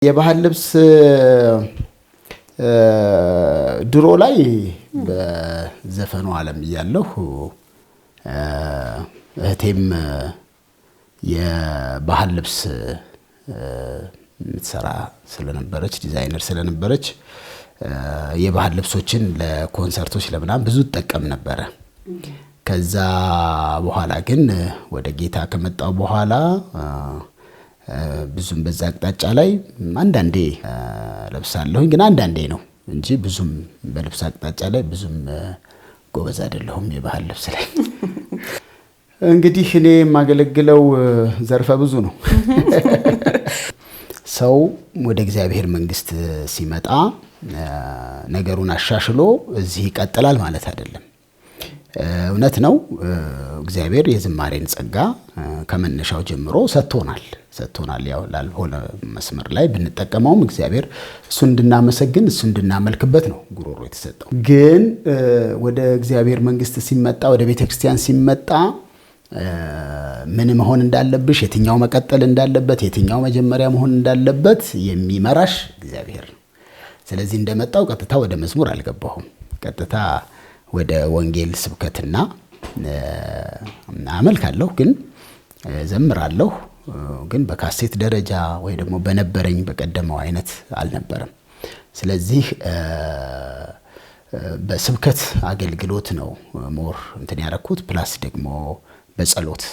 የባህል ልብስ ድሮ ላይ በዘፈኑ ዓለም እያለሁ እህቴም የባህል ልብስ ምትሰራ ስለነበረች ዲዛይነር ስለነበረች የባህል ልብሶችን ለኮንሰርቶች ለምናም ብዙ ተጠቀም ነበር። ከዛ በኋላ ግን ወደ ጌታ ከመጣው በኋላ ብዙም በዛ አቅጣጫ ላይ አንዳንዴ ለብሳለሁኝ፣ ግን አንዳንዴ ነው እንጂ ብዙም በልብስ አቅጣጫ ላይ ብዙም ጎበዝ አይደለሁም የባህል ልብስ ላይ። እንግዲህ እኔ የማገለግለው ዘርፈ ብዙ ነው። ሰው ወደ እግዚአብሔር መንግስት ሲመጣ ነገሩን አሻሽሎ እዚህ ይቀጥላል ማለት አይደለም። እውነት ነው፣ እግዚአብሔር የዝማሬን ጸጋ ከመነሻው ጀምሮ ሰጥቶናል። ያው ላልሆነ መስመር ላይ ብንጠቀመውም እግዚአብሔር እሱ እንድናመሰግን እሱ እንድናመልክበት ነው ጉሮሮ የተሰጠው። ግን ወደ እግዚአብሔር መንግስት ሲመጣ፣ ወደ ቤተክርስቲያን ሲመጣ ምን መሆን እንዳለብሽ፣ የትኛው መቀጠል እንዳለበት፣ የትኛው መጀመሪያ መሆን እንዳለበት የሚመራሽ እግዚአብሔር ነው። ስለዚህ እንደመጣው ቀጥታ ወደ መዝሙር አልገባሁም። ቀጥታ ወደ ወንጌል ስብከትና አመልካለሁ፣ ግን ዘምራለሁ፣ ግን በካሴት ደረጃ ወይ ደግሞ በነበረኝ በቀደመው አይነት አልነበረም። ስለዚህ በስብከት አገልግሎት ነው ሞር እንትን ያረኩት። ፕላስ ደግሞ በጸሎት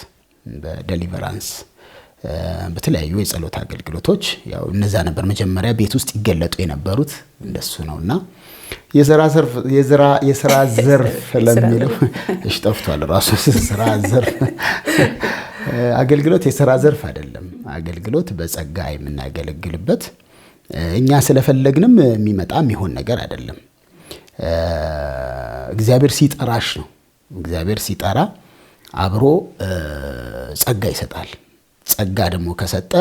በዴሊቨራንስ በተለያዩ የጸሎት አገልግሎቶች ያው እነዛ ነበር መጀመሪያ ቤት ውስጥ ይገለጡ የነበሩት፣ እንደሱ ነውና የሥራ ዘርፍ ለሚለው እሺ ጠፍቷል ራሱ ስራ ዘርፍ። አገልግሎት የሥራ ዘርፍ አይደለም። አገልግሎት በጸጋ የምናገለግልበት እኛ ስለፈለግንም የሚመጣ የሚሆን ነገር አይደለም። እግዚአብሔር ሲጠራሽ ነው። እግዚአብሔር ሲጠራ አብሮ ጸጋ ይሰጣል። ጸጋ ደግሞ ከሰጠ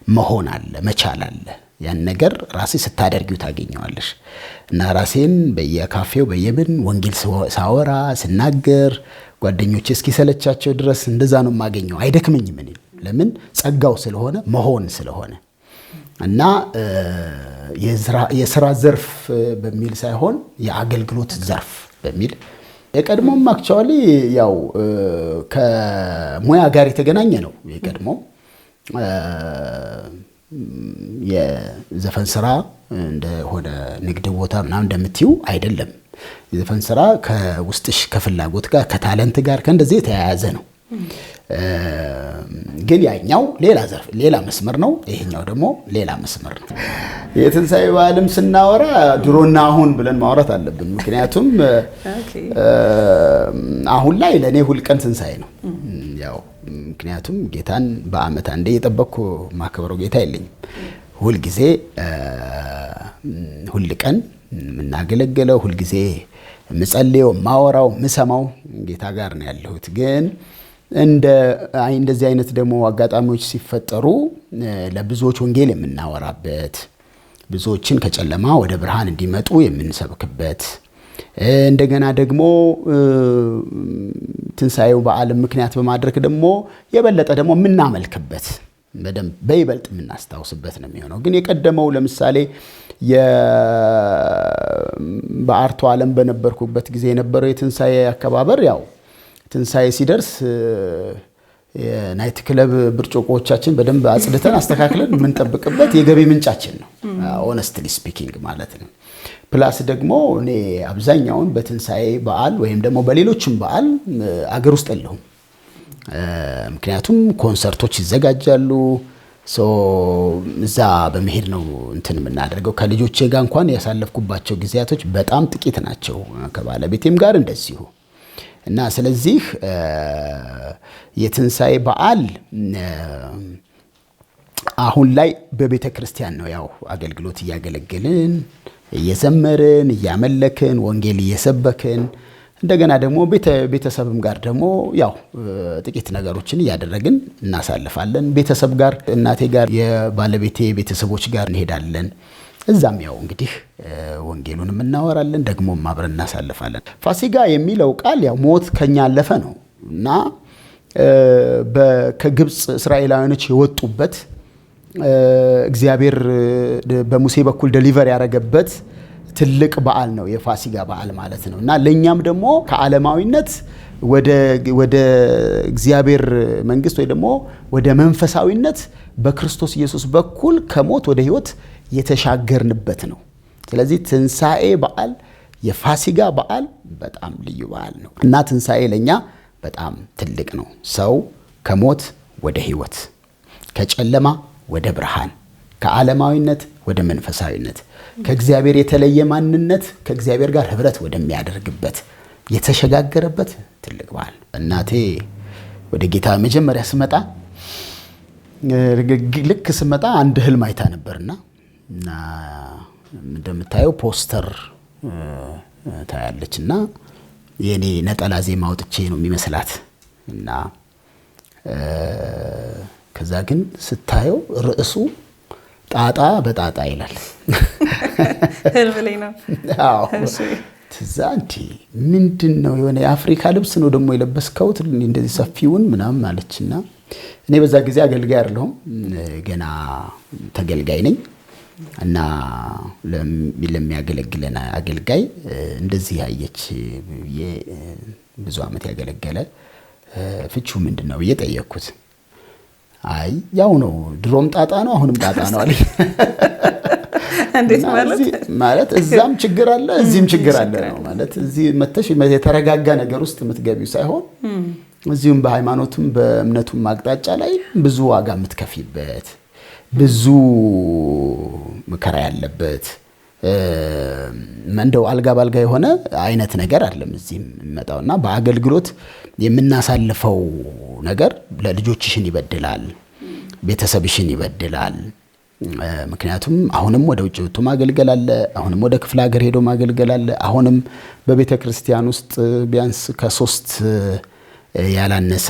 መሆን አለ፣ መቻል አለ። ያን ነገር ራሴ ስታደርጊው ታገኘዋለሽ። እና ራሴን በየካፌው በየምን ወንጌል ሳወራ ስናገር ጓደኞቼ እስኪሰለቻቸው ድረስ እንደዛ ነው የማገኘው። አይደክመኝም። እኔ ለምን ጸጋው ስለሆነ መሆን ስለሆነ እና የሥራ ዘርፍ በሚል ሳይሆን የአገልግሎት ዘርፍ በሚል የቀድሞም አክቹአሊ ያው ከሙያ ጋር የተገናኘ ነው። የቀድሞ የዘፈን ስራ እንደሆነ ንግድ ቦታ ምናምን እንደምትዩ አይደለም። የዘፈን ስራ ከውስጥሽ ከፍላጎት ጋር ከታለንት ጋር ከእንደዚህ የተያያዘ ነው። ግን ያኛው ሌላ ዘርፍ ሌላ መስመር ነው፣ ይሄኛው ደግሞ ሌላ መስመር ነው። የትንሣኤ በዓልም ስናወራ ድሮና አሁን ብለን ማውራት አለብን። ምክንያቱም አሁን ላይ ለኔ ሁል ቀን ትንሣኤ ነው። ያው ምክንያቱም ጌታን በአመት አንዴ የጠበቅኩ ማከብረው ጌታ የለኝም። ሁል ጊዜ ሁል ቀን የምናገለግለው ሁል ጊዜ የምጸልየው የማወራው የምሰማው ጌታ ጋር ነው ያለሁት። ግን እንደዚህ አይነት ደግሞ አጋጣሚዎች ሲፈጠሩ ለብዙዎች ወንጌል የምናወራበት፣ ብዙዎችን ከጨለማ ወደ ብርሃን እንዲመጡ የምንሰብክበት፣ እንደገና ደግሞ ትንሣኤው በዓል ምክንያት በማድረግ ደግሞ የበለጠ ደግሞ የምናመልክበት በደንብ በይበልጥ የምናስታውስበት ነው የሚሆነው። ግን የቀደመው ለምሳሌ በአርቱ ዓለም በነበርኩበት ጊዜ የነበረው የትንሣኤ አከባበር ያው ትንሣኤ ሲደርስ የናይት ክለብ ብርጭቆዎቻችን በደንብ አጽድተን አስተካክለን የምንጠብቅበት የገቢ ምንጫችን ነው፣ ሆነስትሊ ስፒኪንግ ማለት ነው። ፕላስ ደግሞ እኔ አብዛኛውን በትንሣኤ በዓል ወይም ደግሞ በሌሎችም በዓል አገር ውስጥ የለሁም። ምክንያቱም ኮንሰርቶች ይዘጋጃሉ። እዛ በመሄድ ነው እንትን የምናደርገው። ከልጆቼ ጋር እንኳን ያሳለፍኩባቸው ጊዜያቶች በጣም ጥቂት ናቸው፣ ከባለቤቴም ጋር እንደዚሁ። እና ስለዚህ የትንሣኤ በዓል አሁን ላይ በቤተ ክርስቲያን ነው ያው አገልግሎት እያገለገልን እየዘመርን እያመለክን ወንጌል እየሰበክን እንደገና ደግሞ ቤተሰብም ጋር ደግሞ ያው ጥቂት ነገሮችን እያደረግን እናሳልፋለን። ቤተሰብ ጋር እናቴ ጋር የባለቤቴ ቤተሰቦች ጋር እንሄዳለን። እዛም ያው እንግዲህ ወንጌሉንም እናወራለን፣ ደግሞ አብረን እናሳልፋለን። ፋሲጋ የሚለው ቃል ያው ሞት ከኛ አለፈ ነው እና ከግብጽ እስራኤላውያኖች የወጡበት እግዚአብሔር በሙሴ በኩል ዴሊቨር ያደረገበት ትልቅ በዓል ነው የፋሲጋ በዓል ማለት ነው። እና ለኛም ደግሞ ከዓለማዊነት ወደ እግዚአብሔር መንግስት ወይ ደግሞ ወደ መንፈሳዊነት በክርስቶስ ኢየሱስ በኩል ከሞት ወደ ህይወት የተሻገርንበት ነው። ስለዚህ ትንሣኤ በዓል የፋሲጋ በዓል በጣም ልዩ በዓል ነው እና ትንሣኤ ለኛ በጣም ትልቅ ነው። ሰው ከሞት ወደ ህይወት፣ ከጨለማ ወደ ብርሃን፣ ከዓለማዊነት ወደ መንፈሳዊነት፣ ከእግዚአብሔር የተለየ ማንነት ከእግዚአብሔር ጋር ህብረት ወደሚያደርግበት የተሸጋገረበት ትልቅ በዓል። እናቴ ወደ ጌታ መጀመሪያ ስመጣ ልክ ስመጣ አንድ ህልም አይታ ነበርና እና እንደምታየው ፖስተር ታያለችና የኔ ነጠላ ዜማ አውጥቼ ነው የሚመስላት እና ከዛ ግን ስታየው ርዕሱ ጣጣ በጣጣ ይላል። ህልም ላይ ነው። አዎ ትዛ እንዴ ምንድነው የሆነ የአፍሪካ ልብስ ነው ደግሞ የለበስከው እንደዚህ ሰፊውን ምናምን አለችና እኔ በዛ ጊዜ አገልጋይ አይደለሁም ገና ተገልጋይ ነኝ እና ለሚያገለግለን አገልጋይ እንደዚህ ያየች ብዙ አመት ያገለገለ ፍቹ ምንድነው እየጠየቅኩት አይ ያው ነው ድሮም ጣጣ ነው አሁንም ጣጣ ነው አለ። እንዴት ማለት እዛም ችግር አለ እዚህም ችግር አለ ነው ማለት እዚህ መተሽ የተረጋጋ ነገር ውስጥ የምትገቢው ሳይሆን እዚሁም በሃይማኖቱም በእምነቱም አቅጣጫ ላይ ብዙ ዋጋ የምትከፊበት ብዙ መከራ ያለበት እንደው አልጋ ባልጋ የሆነ አይነት ነገር አይደለም እዚህም የሚመጣውና በአገልግሎት የምናሳልፈው ነገር ለልጆችሽን ይበድላል፣ ቤተሰብሽን ይበድላል። ምክንያቱም አሁንም ወደ ውጭ ወጥቶ ማገልገል አለ፣ አሁንም ወደ ክፍለ ሀገር ሄዶ ማገልገል አለ፣ አሁንም በቤተ ክርስቲያን ውስጥ ቢያንስ ከ3 ያላነሰ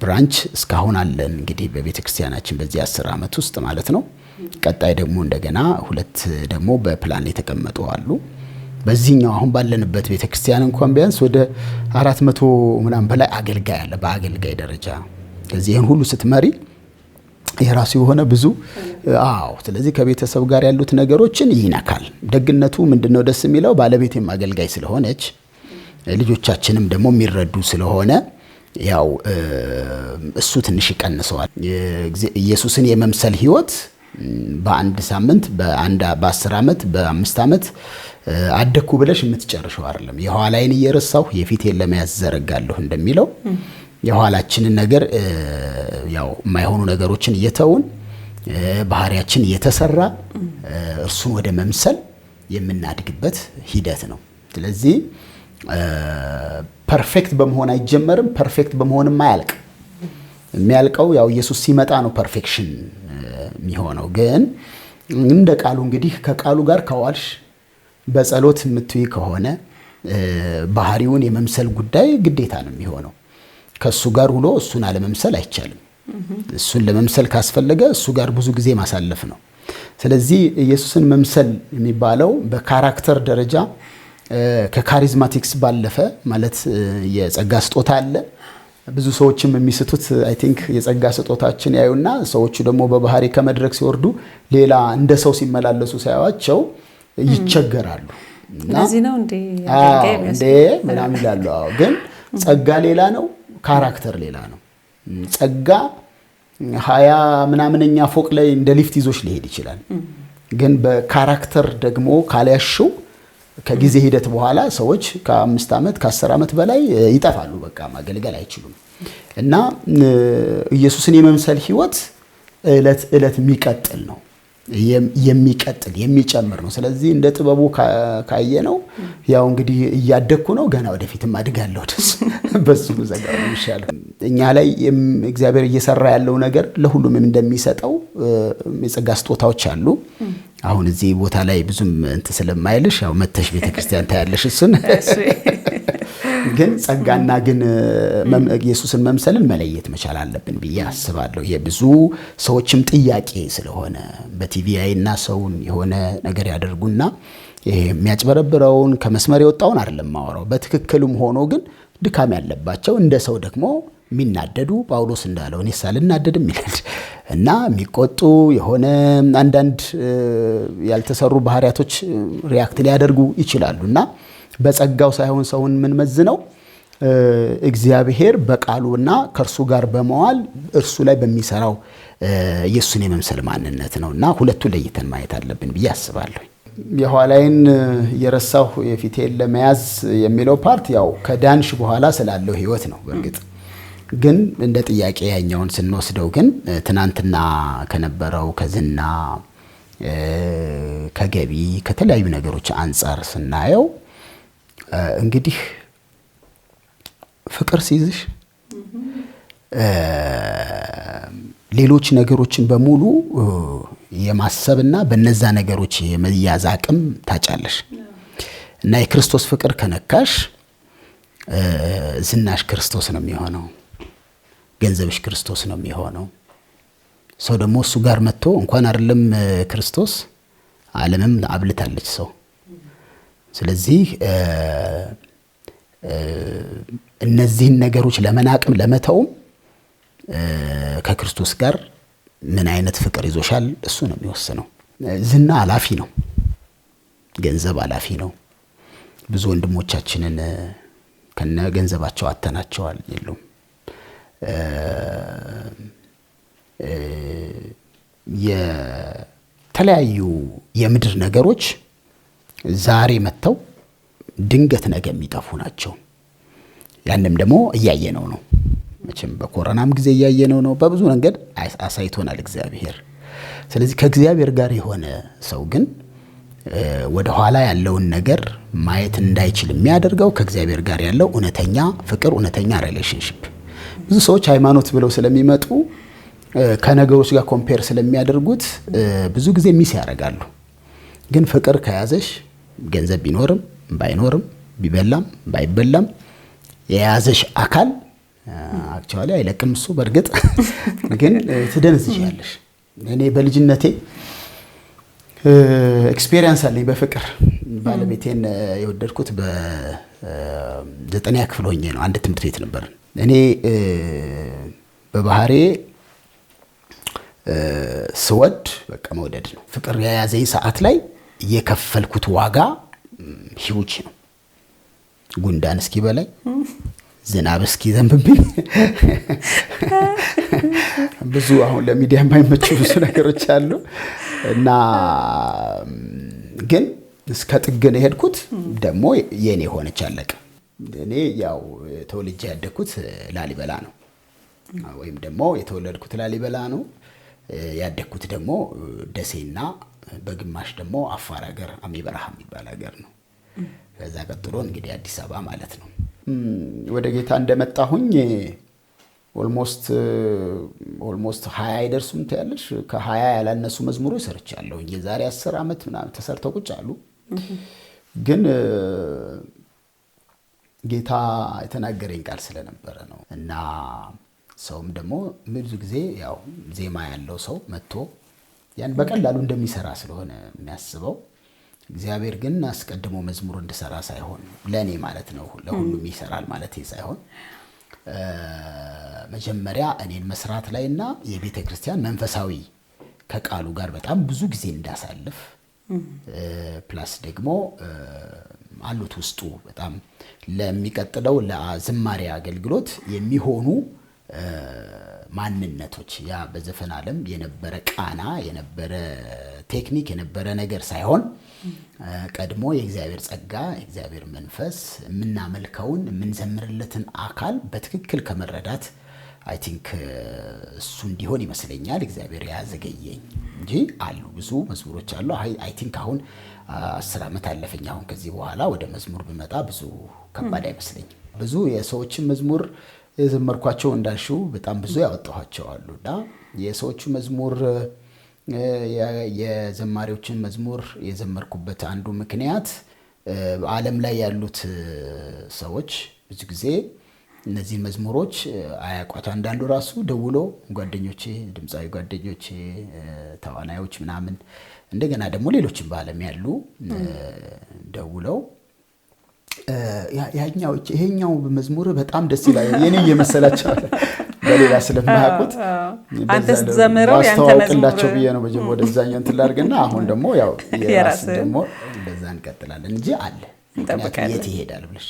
ብራንች እስካሁን አለን እንግዲህ በቤተ ክርስቲያናችን በዚህ 10 አመት ውስጥ ማለት ነው። ቀጣይ ደግሞ እንደገና 2 ደግሞ በፕላን የተቀመጡ አሉ። በዚህኛው አሁን ባለንበት ቤተ ክርስቲያን እንኳን ቢያንስ ወደ 400 ምናምን በላይ አገልጋይ አለ በአገልጋይ ደረጃ። ስለዚህ ይሄን ሁሉ ስትመሪ የራሱ የሆነ ብዙ ስለዚህ ከቤተሰብ ጋር ያሉት ነገሮችን ይነካል። ደግነቱ ምንድነው ደስ የሚለው ባለቤቴም አገልጋይ ስለሆነች ልጆቻችንም ደግሞ የሚረዱ ስለሆነ ያው እሱ ትንሽ ይቀንሰዋል። ኢየሱስን የመምሰል ህይወት በአንድ ሳምንት በ10 አመት በ5 አመት አደኩ ብለሽ የምትጨርሽው አይደለም። የኋላይን እየረሳሁ የፊቴን ለመያዝ ዘረጋለሁ እንደሚለው የኋላችንን ነገር ያው የማይሆኑ ነገሮችን እየተውን ባህሪያችን እየተሰራ እርሱን ወደ መምሰል የምናድግበት ሂደት ነው። ስለዚህ ፐርፌክት በመሆን አይጀመርም፣ ፐርፌክት በመሆንም አያልቅ። የሚያልቀው ያው ኢየሱስ ሲመጣ ነው ፐርፌክሽን የሚሆነው። ግን እንደ ቃሉ እንግዲህ ከቃሉ ጋር ከዋልሽ በጸሎት የምትይ ከሆነ ባህሪውን የመምሰል ጉዳይ ግዴታ ነው የሚሆነው። ከሱ ጋር ውሎ እሱን አለመምሰል አይቻልም። እሱን ለመምሰል ካስፈለገ እሱ ጋር ብዙ ጊዜ ማሳለፍ ነው። ስለዚህ ኢየሱስን መምሰል የሚባለው በካራክተር ደረጃ ከካሪዝማቲክስ ባለፈ ማለት የጸጋ ስጦታ አለ። ብዙ ሰዎችም የሚስቱት አይ ቲንክ የጸጋ ስጦታችን ያዩና ሰዎቹ ደግሞ በባህሪ ከመድረክ ሲወርዱ ሌላ እንደ ሰው ሲመላለሱ ሳያዋቸው ይቸገራሉ። ለዚህ ነው እንዴ ምናምን ይላሉ። ግን ጸጋ ሌላ ነው፣ ካራክተር ሌላ ነው። ጸጋ 20 ምናምንኛ ፎቅ ላይ እንደ ሊፍት ይዞሽ ሊሄድ ይችላል። ግን በካራክተር ደግሞ ካልያሽው ከጊዜ ሂደት በኋላ ሰዎች ከ5 አመት ከ10 አመት በላይ ይጠፋሉ፣ በቃ ማገልገል አይችሉም። እና ኢየሱስን የመምሰል ህይወት እለት እለት የሚቀጥል ነው፣ የሚቀጥል የሚጨምር ነው። ስለዚህ እንደ ጥበቡ ካየነው ያው እንግዲህ እያደኩ ነው፣ ገና ወደፊትም አድጋለሁ። በሱ ዘጋው ይሻላል። እኛ ላይ እግዚአብሔር እየሰራ ያለው ነገር ለሁሉም እንደሚሰጠው የጸጋ ስጦታዎች አሉ። አሁን እዚህ ቦታ ላይ ብዙም ስለማይልሽ ያው መተሽ ቤተክርስቲያን ታያለሽ እሱን። ግን ጸጋና ግን ኢየሱስን መምሰልን መለየት መቻል አለብን ብዬ አስባለሁ። የብዙ ሰዎችም ጥያቄ ስለሆነ በቲቪ አይና ሰውን የሆነ ነገር ያደርጉና ይሄ የሚያጭበረብረውን ከመስመር የወጣውን አይደለም ማወራው። በትክክልም ሆኖ ግን ድካም ያለባቸው እንደ ሰው ደግሞ የሚናደዱ ጳውሎስ እንዳለው እኔስ አልናደድም ይላል እና የሚቆጡ የሆነ አንዳንድ ያልተሰሩ ባህሪያቶች ሪያክት ሊያደርጉ ይችላሉ እና በጸጋው ሳይሆን ሰውን ምን መዝነው እግዚአብሔር በቃሉና ከእርሱ ጋር በመዋል እርሱ ላይ በሚሰራው ኢየሱስን የመምሰል ማንነት ነውና ሁለቱን ለይተን ማየት አለብን ብዬ አስባለሁ። የኋላይን የረሳሁ የፊቴን ለመያዝ የሚለው ፓርት ያው ከዳንሽ በኋላ ስላለው ህይወት ነው። በእርግጥ ግን እንደ ጥያቄ ያኛውን ስንወስደው ግን ትናንትና ከነበረው ከዝና ከገቢ ከተለያዩ ነገሮች አንፃር ስናየው እንግዲህ ፍቅር ሲይዝሽ ሌሎች ነገሮችን በሙሉ የማሰብና በነዛ ነገሮች የመያዝ አቅም ታጫለሽ እና የክርስቶስ ፍቅር ከነካሽ ዝናሽ ክርስቶስ ነው የሚሆነው፣ ገንዘብሽ ክርስቶስ ነው የሚሆነው። ሰው ደግሞ እሱ ጋር መጥቶ እንኳን አይደለም ክርስቶስ ዓለምም አብልታለች ሰው። ስለዚህ እነዚህን ነገሮች ለመናቅም ለመተውም ከክርስቶስ ጋር ምን አይነት ፍቅር ይዞሻል እሱ ነው የሚወስነው። ዝና አላፊ ነው፣ ገንዘብ አላፊ ነው። ብዙ ወንድሞቻችንን ከነ ገንዘባቸው አተናቸዋል የሉም። የተለያዩ የምድር ነገሮች ዛሬ መተው ድንገት ነገ የሚጠፉ ናቸው። ያንም ደግሞ እያየነው ነው። መቼም በኮሮናም ጊዜ እያየነው ነው። በብዙ መንገድ አሳይቶናል እግዚአብሔር። ስለዚህ ከእግዚአብሔር ጋር የሆነ ሰው ግን ወደ ኋላ ያለውን ነገር ማየት እንዳይችል የሚያደርገው ከእግዚአብሔር ጋር ያለው እውነተኛ ፍቅር፣ እውነተኛ ሪሌሽንሺፕ። ብዙ ሰዎች ሃይማኖት ብለው ስለሚመጡ ከነገሮች ጋር ኮምፔር ስለሚያደርጉት ብዙ ጊዜ ሚስ ያደርጋሉ። ግን ፍቅር ከያዘሽ ገንዘብ ቢኖርም ባይኖርም ቢበላም ባይበላም የያዘሽ አካል አክቹአሊ አይለቅም እሱ። በእርግጥ ግን ትደንዝሻለሽ። እኔ በልጅነቴ ኤክስፒሪየንስ አለኝ በፍቅር። ባለቤቴን የወደድኩት በ9ኛ ክፍል ሆኜ ነው። አንድ ትምህርት ቤት ነበር። እኔ በባህሬ ስወድ በቃ መውደድ ነው። ፍቅር የያዘኝ ሰዓት ላይ የከፈልኩት ዋጋ ሂውጅ ነው። ጉንዳን እስኪ በላይ ዝናብ እስኪ ዘንብብኝ ብዙ አሁን ለሚዲያ የማይመቹ ብዙ ነገሮች አሉ እና ግን እስከ ጥግን የሄድኩት ደግሞ የኔ ሆነች አለቀ። እኔ ያው ተወልጄ ያደግኩት ላሊበላ ነው፣ ወይም ደግሞ የተወለድኩት ላሊበላ ነው። ያደግኩት ደግሞ ደሴና በግማሽ ደግሞ አፋር ሀገር አሚበረሃ የሚባል ሀገር ነው። ከዛ ቀጥሎ እንግዲህ አዲስ አበባ ማለት ነው። ወደ ጌታ እንደመጣሁኝ ኦልሞስት 20 አይደርሱም ታያለሽ። ከ20 ያላነሱ መዝሙሮች ሰርቻለሁ። የዛሬ 10 ዓመት ምናምን ተሰርተው ቁጭ አሉ። ግን ጌታ የተናገረኝ ቃል ስለነበረ ነው እና ሰውም ደግሞ ብዙ ጊዜ ያው ዜማ ያለው ሰው መጥቶ ያን በቀላሉ እንደሚሰራ ስለሆነ የሚያስበው፣ እግዚአብሔር ግን አስቀድሞ መዝሙር እንድሰራ ሳይሆን ለኔ ማለት ነው ለሁሉም ይሰራል ማለት ሳይሆን መጀመሪያ እኔን መስራት ላይና የቤተ ክርስቲያን መንፈሳዊ ከቃሉ ጋር በጣም ብዙ ጊዜ እንዳሳልፍ ፕላስ ደግሞ አሉት ውስጡ በጣም ለሚቀጥለው ለዝማሬ አገልግሎት የሚሆኑ ማንነቶች ያ በዘፈን ዓለም የነበረ ቃና የነበረ ቴክኒክ የነበረ ነገር ሳይሆን ቀድሞ የእግዚአብሔር ጸጋ የእግዚአብሔር መንፈስ የምናመልከውን የምንዘምርለትን አካል በትክክል ከመረዳት አይ ቲንክ እሱ እንዲሆን ይመስለኛል እግዚአብሔር ያዘገየኝ እንጂ አሉ ብዙ መዝሙሮች አሉ። አይ ቲንክ አሁን 10 ዓመት አለፈኝ። አሁን ከዚህ በኋላ ወደ መዝሙር ብመጣ ብዙ ከባድ አይመስለኝም። ብዙ የሰዎችን መዝሙር የዘመርኳቸው እንዳልሽው በጣም ብዙ ያወጣኋቸው አሉና የሰዎቹ መዝሙር የዘማሪዎችን መዝሙር የዘመርኩበት አንዱ ምክንያት ዓለም ላይ ያሉት ሰዎች ብዙ ጊዜ እነዚህ መዝሙሮች አያቋት። አንዳንዱ ራሱ ደውሎ ጓደኞቼ፣ ድምጻዊ ጓደኞቼ፣ ተዋናዮች ምናምን እንደገና ደግሞ ሌሎችም በዓለም ያሉ ደውለው ይሄኛው መዝሙር በጣም ደስ ይላል የኔ እየመሰላቸው በሌላ ስለማያውቁት አንተስ ዘምረው ያንተ አስተዋውቅላቸው ብዬ ነው ወደዛኛው እንትን ላድርግና አሁን ደግሞ ያው የራስ ደግሞ እንደዛ እንቀጥላለን እንጂ አለ ምክንያቱም የት ይሄዳል ብለሽ